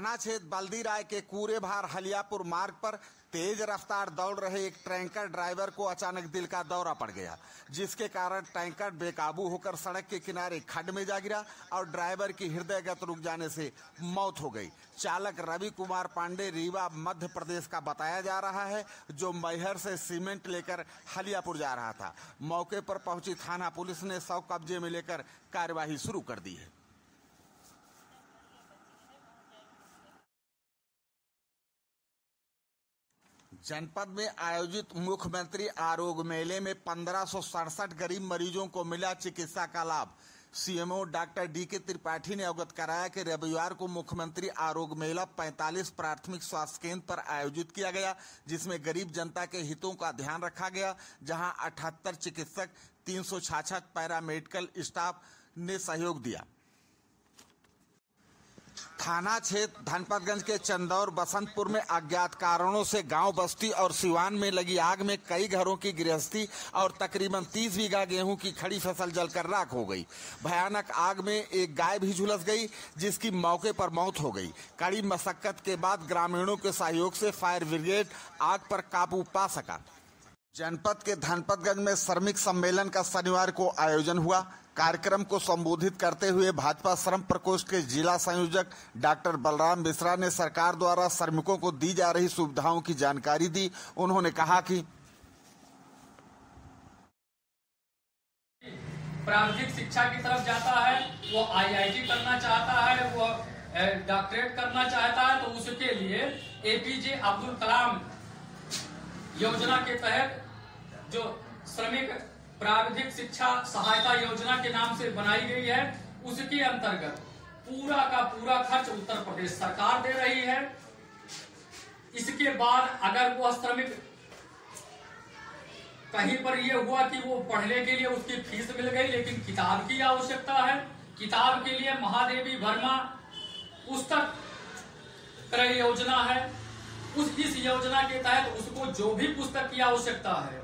थाना क्षेत्र बल्दीराय के कूरेभार हलियापुर मार्ग पर तेज रफ्तार दौड़ रहे एक टैंकर ड्राइवर को अचानक दिल का दौरा पड़ गया, जिसके कारण टैंकर बेकाबू होकर सड़क के किनारे खड्ड में जा गिरा और ड्राइवर की हृदयगत रुक जाने से मौत हो गई। चालक रवि कुमार पांडे रीवा मध्य प्रदेश का बताया जा रहा है, जो मैहर से सीमेंट लेकर हलियापुर जा रहा था। मौके पर पहुंची थाना पुलिस ने शव कब्जे में लेकर कार्यवाही शुरू कर दी है। जनपद में आयोजित मुख्यमंत्री आरोग्य मेले में 1567 गरीब मरीजों को मिला चिकित्सा का लाभ। CMO doctor DK. त्रिपाठी ने अवगत कराया कि रविवार को मुख्यमंत्री आरोग्य मेला 45 प्राथमिक स्वास्थ्य केंद्र पर आयोजित किया गया, जिसमें गरीब जनता के हितों का ध्यान रखा गया। जहां 78 चिकित्सक, 366 पैरामेडिकल स्टाफ ने सहयोग दिया। थाना क्षेत्र धनपतगंज के चंदौर बसंतपुर में अज्ञात कारणों से गांव बस्ती और सिवान में लगी आग में कई घरों की गृहस्थी और तकरीबन 30 बीघा गेहूं की खड़ी फसल जलकर राख हो गई। भयानक आग में एक गाय भी झुलस गई, जिसकी मौके पर मौत हो गई। कड़ी मशक्कत के बाद ग्रामीणों के सहयोग से फायर ब्रिगेड आग पर काबू पा सका। जनपद के धनपतगंज में श्रमिक सम्मेलन का शनिवार को आयोजन हुआ। कार्यक्रम को संबोधित करते हुए भाजपा श्रम प्रकोष्ठ के जिला संयोजक डॉक्टर बलराम मिश्रा ने सरकार द्वारा श्रमिकों को दी जा रही सुविधाओं की जानकारी दी। उन्होंने कहा कि प्राविधिक शिक्षा की तरफ जाता है, वो IIT करना चाहता है, वो डॉक्टरेट करना चाहता है, तो उसके लिए APJ अब्दुल कलाम योजना के तहत जो श्रमिक प्राविधिक शिक्षा सहायता योजना के नाम से बनाई गई है, उसके अंतर्गत पूरा का पूरा खर्च उत्तर प्रदेश सरकार दे रही है। इसके बाद अगर वो श्रमिक कहीं पर ये हुआ कि वो पढ़ने के लिए उसकी फीस मिल गई, लेकिन किताब की आवश्यकता है, किताब के लिए महादेवी वर्मा पुस्तक क्रय योजना है। इस योजना के तहत उसको जो भी पुस्तक की आवश्यकता है,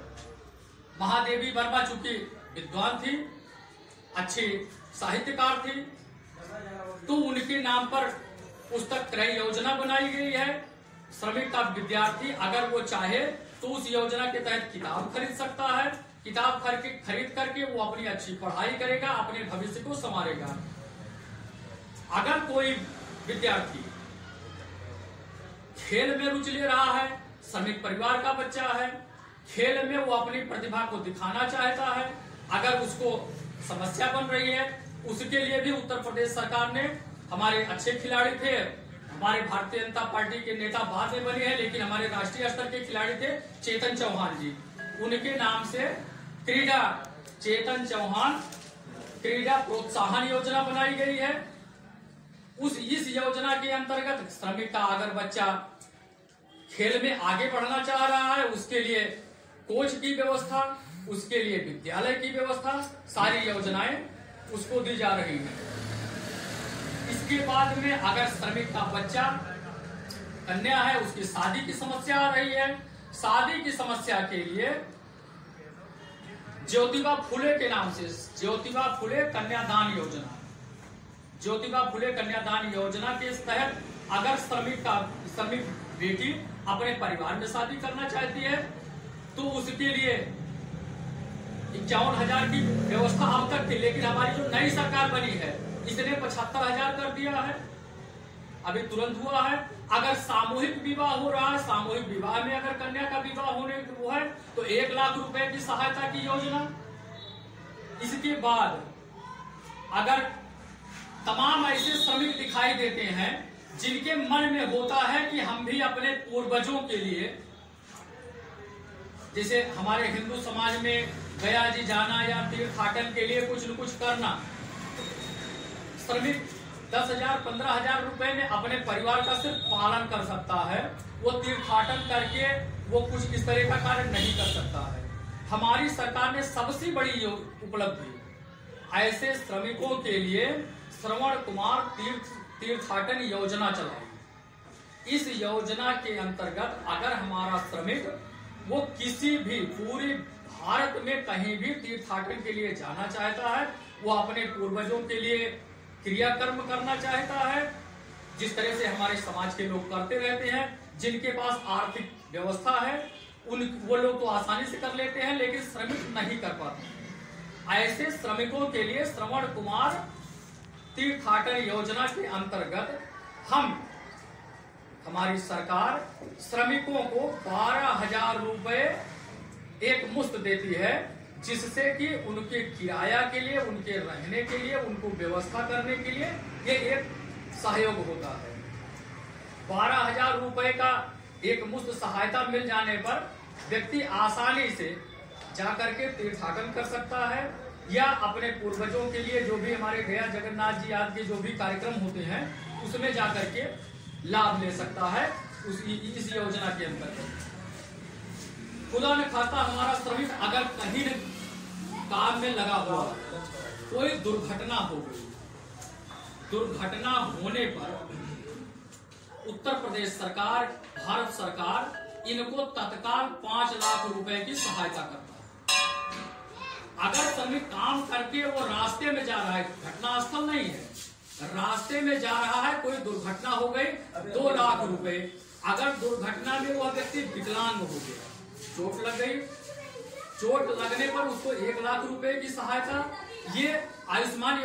महादेवी वर्मा चूंकि विद्वान थी, अच्छी साहित्यकार थी, तो उनके नाम पर पुस्तक क्रय योजना बनाई गई है। श्रमिक का विद्यार्थी अगर वो चाहे तो उस योजना के तहत किताब खरीद सकता है। किताब खरीद करके वो अपनी अच्छी पढ़ाई करेगा, अपने भविष्य को संवारेगा। अगर कोई विद्यार्थी खेल में रुचि ले रहा है, श्रमिक परिवार का बच्चा है, खेल में वो अपनी प्रतिभा को दिखाना चाहता है, अगर उसको समस्या बन रही है, उसके लिए भी उत्तर प्रदेश सरकार ने, हमारे अच्छे खिलाड़ी थे, हमारे भारतीय जनता पार्टी के नेता बाद में बने हैं, लेकिन हमारे राष्ट्रीय स्तर के खिलाड़ी थे चेतन चौहान जी, उनके नाम से क्रीडा चेतन चौहान क्रीडा प्रोत्साहन योजना बनाई गई है। इस योजना के अंतर्गत श्रमिक का अगर बच्चा खेल में आगे बढ़ना चाह रहा है, उसके लिए कोच की व्यवस्था, उसके लिए विद्यालय की व्यवस्था, सारी योजनाएं उसको दी जा रही हैं। इसके बाद में अगर श्रमिक का बच्चा कन्या है, उसकी शादी की समस्या आ रही है, शादी की समस्या के लिए ज्योतिबा फुले के नाम से ज्योतिबा फुले कन्यादान योजना, ज्योतिबा फुले कन्यादान योजना के तहत अगर श्रमिक बेटी अपने परिवार में शादी करना चाहती है, तो उसके लिए 51,000 की व्यवस्था अब तक थी, लेकिन हमारी जो नई सरकार बनी है, इसने 75,000 कर दिया है, अभी तुरंत हुआ है। अगर सामूहिक विवाह हो रहा है, सामूहिक विवाह में अगर कन्या का विवाह होने को है, तो 1 लाख रुपए की सहायता की योजना। इसके बाद अगर तमाम ऐसे श्रमिक दिखाई देते हैं जिनके मन में होता है कि हम भी अपने पूर्वजों के लिए, जैसे हमारे हिंदू समाज में गया जी जाना या तीर्थाटन के लिए कुछ न कुछ करना, श्रमिक 10,000 15,000 रुपए में अपने परिवार का सिर्फ पालन कर सकता है, वो तीर्थाटन करके वो कुछ इस तरह का कार्य नहीं कर सकता है। हमारी सरकार ने सबसे बड़ी उपलब्धि ऐसे श्रमिकों के लिए श्रवण कुमार तीर्थाटन योजना चलाई। इस योजना के अंतर्गत अगर हमारा श्रमिक वो किसी भी पूरे भारत में कहीं भी तीर्थाटन के लिए जाना चाहता है, वो अपने पूर्वजों के लिए क्रियाकर्म करना चाहता है, जिस तरह से हमारे समाज के लोग करते रहते हैं, जिनके पास आर्थिक व्यवस्था है वो लोग तो आसानी से कर लेते हैं, लेकिन श्रमिक नहीं कर पाते। ऐसे श्रमिकों के लिए श्रवण कुमार तीर्थाटन योजना के अंतर्गत हमारी सरकार श्रमिकों को 12,000 रुपए एक मुश्त देती है, जिससे कि उनके किराया के लिए, उनके रहने के लिए, उनको व्यवस्था करने के लिए ये एक सहयोग होता है। 12,000 रुपए का एक मुश्त सहायता मिल जाने पर व्यक्ति आसानी से जाकर के तीर्थाटन कर सकता है, या अपने पूर्वजों के लिए जो भी हमारे गया जगन्नाथ जी आदि के जो भी कार्यक्रम होते हैं उसमें जाकर के लाभ ले सकता है इस योजना के अंतर्गत। खुदा ने खास्ता हमारा श्रमिक अगर कहीं काम में लगा हुआ, कोई दुर्घटना हो गई, दुर्घटना होने पर उत्तर प्रदेश सरकार, भारत सरकार इनको तत्काल 5 लाख रुपए की सहायता करता है। अगर श्रमिक काम करके वो रास्ते में जा रहा है, घटनास्थल नहीं है, रास्ते में जा रहा है, कोई दुर्घटना हो गई, 2 लाख रुपए। अगर दुर्घटना में वह व्यक्ति विकलांग हो गया, चोट लग गई, चोट लगने पर उसको 1 लाख रुपए की सहायता, ये आयुष्मान